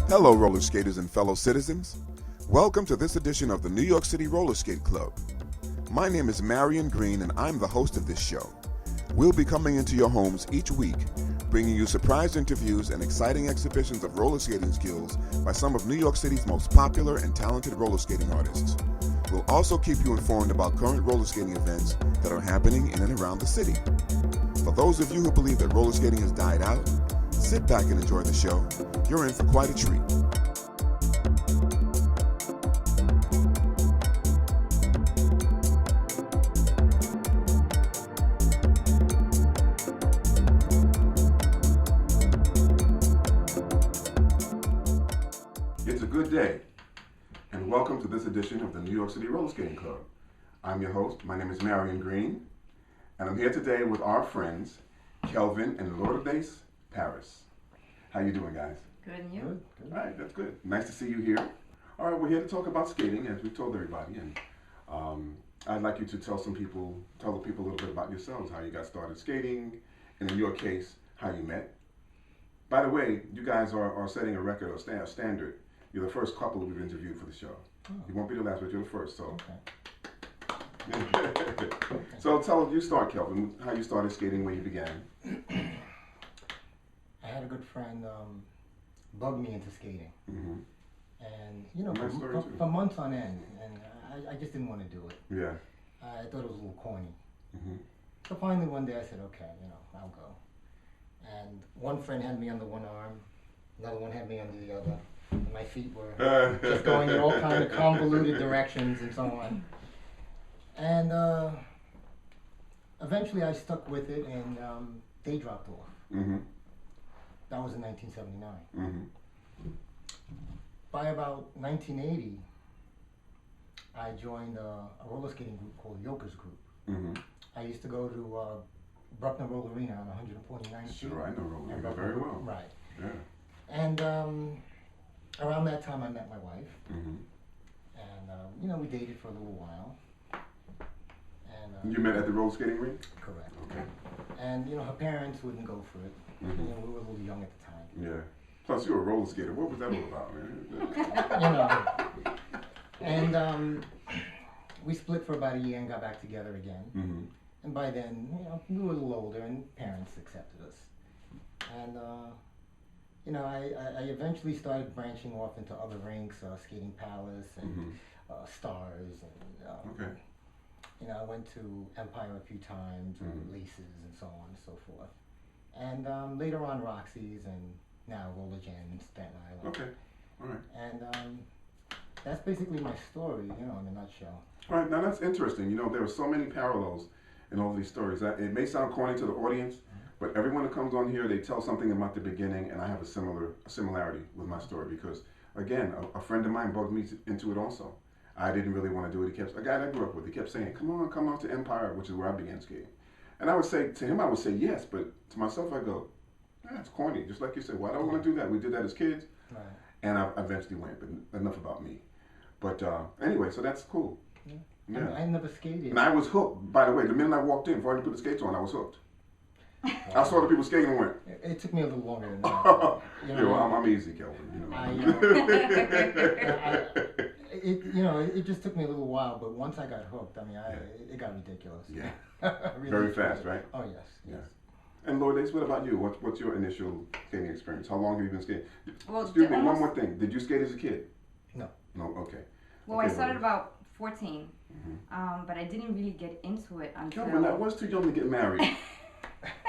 Hello, roller skaters and fellow citizens. Welcome to this edition of the New York City Roller Skate Club. My name is Marion Green, and I'm the host of this show. We'll be coming into your homes each week, bringing you surprise interviews and exciting exhibitions of roller skating skills by some of New York City's most popular and talented roller skating artists. We'll also keep you informed about current roller skating events that are happening in and around the city. For those of you who believe that roller skating has died out, sit back and enjoy the show. You're in for quite a treat. It's a good day, and welcome to this edition of the New York City Roller Skating Club. I'm your host. My name is Marion Green, and I'm here today with our friends, Kelvin and Lourdes Paris. How you doing, guys? Good, and you? Good. All right, that's good. Nice to see you here. All right, we're here to talk about skating, as we told everybody, and I'd like you to tell the people a little bit about yourselves, how you got started skating, and in your case, how you met. By the way, you guys are setting a record or standard. You're the first couple we've interviewed for the show. Oh. You won't be the last, but you're the first. So, okay. So tell us, you start, Kelvin, how you started skating, where you began. I had a good friend bug me into skating, and for months on end, and I just didn't want to do it. Yeah. I thought it was a little corny. So finally one day I said, okay, I'll go. And one friend had me under one arm, another one had me under the other. And my feet were just going in all kind of convoluted directions and so on. And eventually I stuck with it, and they dropped off. That was in 1979. By about 1980, I joined a roller skating group called Yoker's Group. I used to go to Bruckner Roller Arena on 149th Street. Sure, I know Roller Arena very well. Right. Yeah. And around that time I met my wife. And we dated for a little while. And you met at the roller skating rink? Correct. Okay. And her parents wouldn't go for it. We were a little young at the time. Yeah. Plus, you were a roller skater. What was that all about, man? And we split for about a year and got back together again. And by then, we were a little older, and parents accepted us. And I eventually started branching off into other rinks, Skating Palace and Stars, and I went to Empire a few times, Laces, and so on and so forth. And later on Roxy's, and now Roller Jam in Staten Island. Okay, all right. And that's basically my story, in a nutshell. All right, now that's interesting. There are so many parallels in all these stories. It may sound corny to the audience, but everyone that comes on here, they tell something about the beginning, and I have a similarity with my story because, again, a friend of mine bugged me into it also. I didn't really want to do it. A guy that I grew up with, he kept saying, come out to Empire, which is where I began skating. And I would say, to him, I would say yes, but to myself, I go, it's corny. Just like you said, why do I want to do that? We did that as kids, and I eventually went, but enough about me. But anyway, so that's cool. Yeah. I never skated. And I was hooked, by the way. The minute I walked in, before I put the skates on, I was hooked. I saw the people skating and went. It took me a little longer than that. I'm easy, Kelvin. It just took me a little while, but once I got hooked, it got ridiculous. Yeah. Really very fast, right? Oh yes. Yeah. And Lourdes, what about you? What's your initial skating experience? How long have you been skating? Well, excuse me, one more thing. Did you skate as a kid? No. No. Okay. Well, I started about 14, but I didn't really get into it until. Kelvin, I was too young to get married.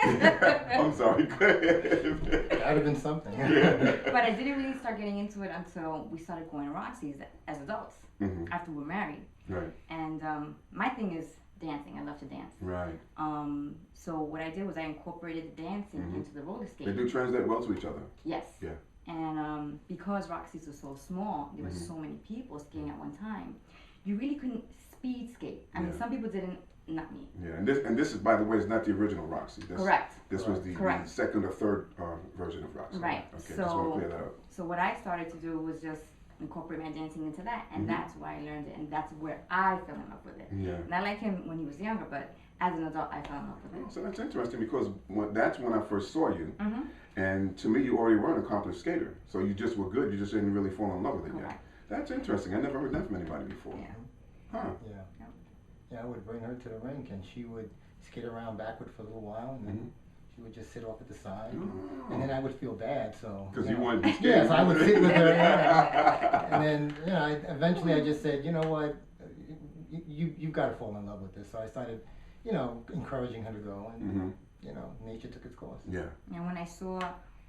I'm sorry. Go ahead. That would have been something. But I didn't really start getting into it until we started going to Roxy's as adults, after we were married. Right. And my thing is dancing. I love to dance. Right. So what I did was I incorporated the dancing into the roller skating. They do translate well to each other. Yes. Yeah. And because Roxy's was so small, there were so many people skating at one time, you really couldn't speed skate. I mean, some people didn't. Not me. Yeah, and this is, by the way, is not the original Roxy. Correct. This was the second or third version of Roxy. Right. Okay, just want to clear that up. So what I started to do was just incorporate my dancing into that, and that's why I learned it, and that's where I fell in love with it. Yeah. Not like him when he was younger, but as an adult, I fell in love with it. Oh, so that's interesting because that's when I first saw you, and to me, you already were an accomplished skater. So you just were good. You just didn't really fall in love with it yet. That's interesting. I never heard that from anybody before. Yeah. Huh. Yeah, I would bring her to the rink, and she would skate around backward for a little while, and then she would just sit off at the side, and then I would feel bad. So because you wanted to skate. Yeah, so I would sit with her, and then eventually I just said, you know what, you've got to fall in love with this. So I started, encouraging her to go, and nature took its course. Yeah. And when I saw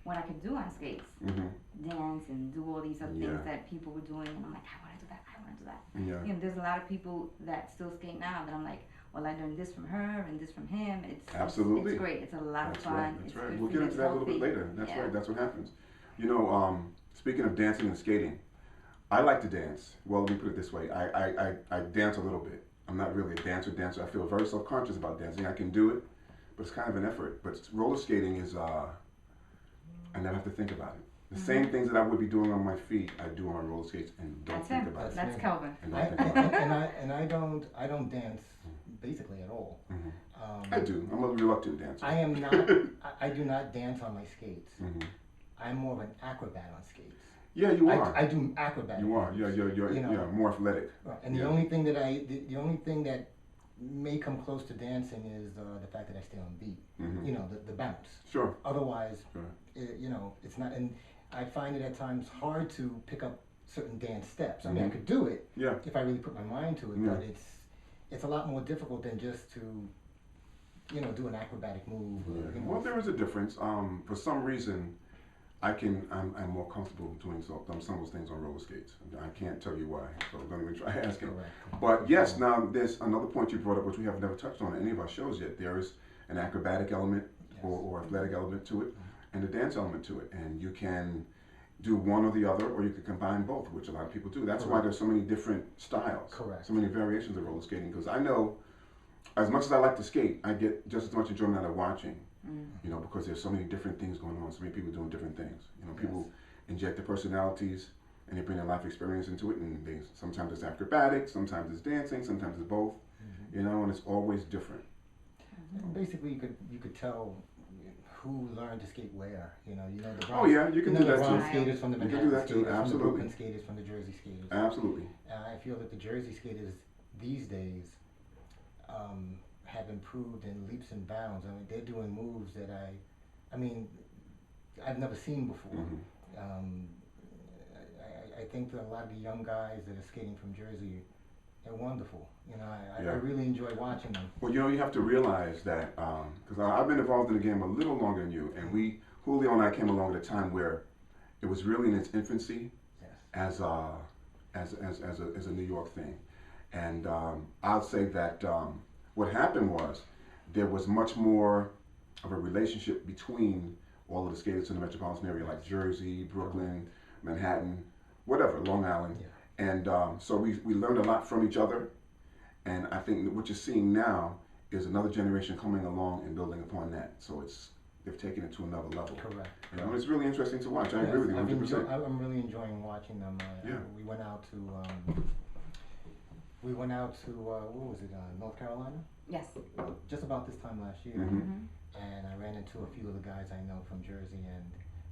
what I could do on skates, dance and do all these other things that people were doing, and I'm like, I want to do that. I want to do that. Yeah. There's a lot of people that still skate now that I'm like, well, I learned this from her and this from him. Absolutely. It's great. It's a lot of fun. Right. That's it's right. We'll get into that a little bit later. That's right. That's what happens. Speaking of dancing and skating, I like to dance. Well, let me put it this way. I dance a little bit. I'm not really a dancer. I feel very self-conscious about dancing. I can do it, but it's kind of an effort. But roller skating is, I never have to think about it. The same things that I would be doing on my feet, I do on roller skates and don't think about it. That's Kelvin. And I don't dance basically at all. I do. I'm a reluctant dancer. I am not. I do not dance on my skates. I'm more of an acrobat on skates. Yeah, you are. I do acrobat. You are. You're more athletic. Right. And the only thing that may come close to dancing is the fact that I stay on beat. The bounce. Sure. Otherwise, it's not. And I find it at times hard to pick up certain dance steps. I mean, I could do it if I really put my mind to it, but it's a lot more difficult than just to, do an acrobatic move. Well, there is a difference. For some reason, I'm more comfortable doing some of those things on roller skates. I can't tell you why, so don't even try asking. Correct. But yes, now there's another point you brought up, which we have never touched on in any of our shows yet. There is an acrobatic element or athletic element to it, and a dance element to it, and you can do one or the other, or you can combine both, which a lot of people do. That's why there's so many different styles, so many variations of roller skating. Because I know, as much as I like to skate, I get just as much enjoyment out of watching. Because there's so many different things going on, so many people doing different things. People inject their personalities and they bring their life experience into it, and sometimes it's acrobatic, sometimes it's dancing, sometimes it's both. And it's always different. And basically, you could tell who learned to skate where. The Bronx, oh yeah, you can do that the too. Bronx skaters from the Manhattan skaters, from the absolutely. Brooklyn skaters, from the Jersey skaters. Absolutely. I feel that the Jersey skaters these days have improved in leaps and bounds. I mean, they're doing moves that I've never seen before. I think that a lot of the young guys that are skating from Jersey, they're wonderful. I really enjoy watching them. Well, you have to realize that, because I've been involved in the game a little longer than you, and Julio and I came along at a time where it was really in its infancy as a New York thing. And I'll say that what happened was there was much more of a relationship between all of the skaters in the metropolitan area, like Jersey, Brooklyn, Manhattan, whatever, Long Island. And so we learned a lot from each other. And I think what you're seeing now is another generation coming along and building upon that. So they've taken it to another level. Correct. It's really interesting to watch. I agree with you 100%. I'm really enjoying watching them. We went out to what was it, North Carolina? Yes. Just about this time last year. And I ran into a few of the guys I know from Jersey,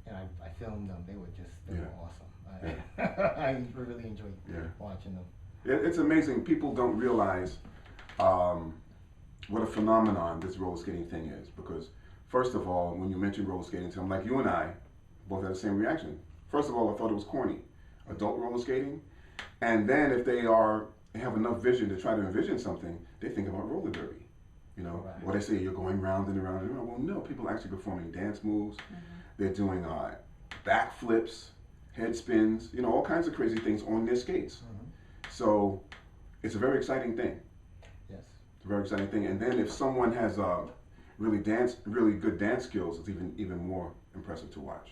and I filmed them. They were awesome. I really enjoyed watching them. It's amazing. People don't realize what a phenomenon this roller skating thing is, because first of all, when you mention roller skating to them, like you and I both had the same reaction. First of all, I thought it was corny, adult roller skating. And then if they have enough vision to try to envision something, they think about roller derby. Or they say you're going round and around and around. Well, no, people are actually performing dance moves. They're doing back flips, head spins, all kinds of crazy things on their skates. So it's a very exciting thing. Yes. It's a very exciting thing. And then if someone has really good dance skills, it's even more impressive to watch.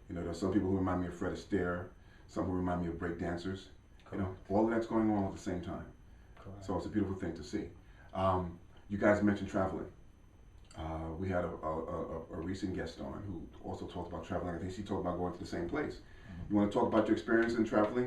There's some people who remind me of Fred Astaire, some who remind me of break dancers. All of that's going on at the same time. Correct. So it's a beautiful thing to see. You guys mentioned traveling. We had a recent guest on who also talked about traveling. I think she talked about going to the same place. You want to talk about your experience in traveling?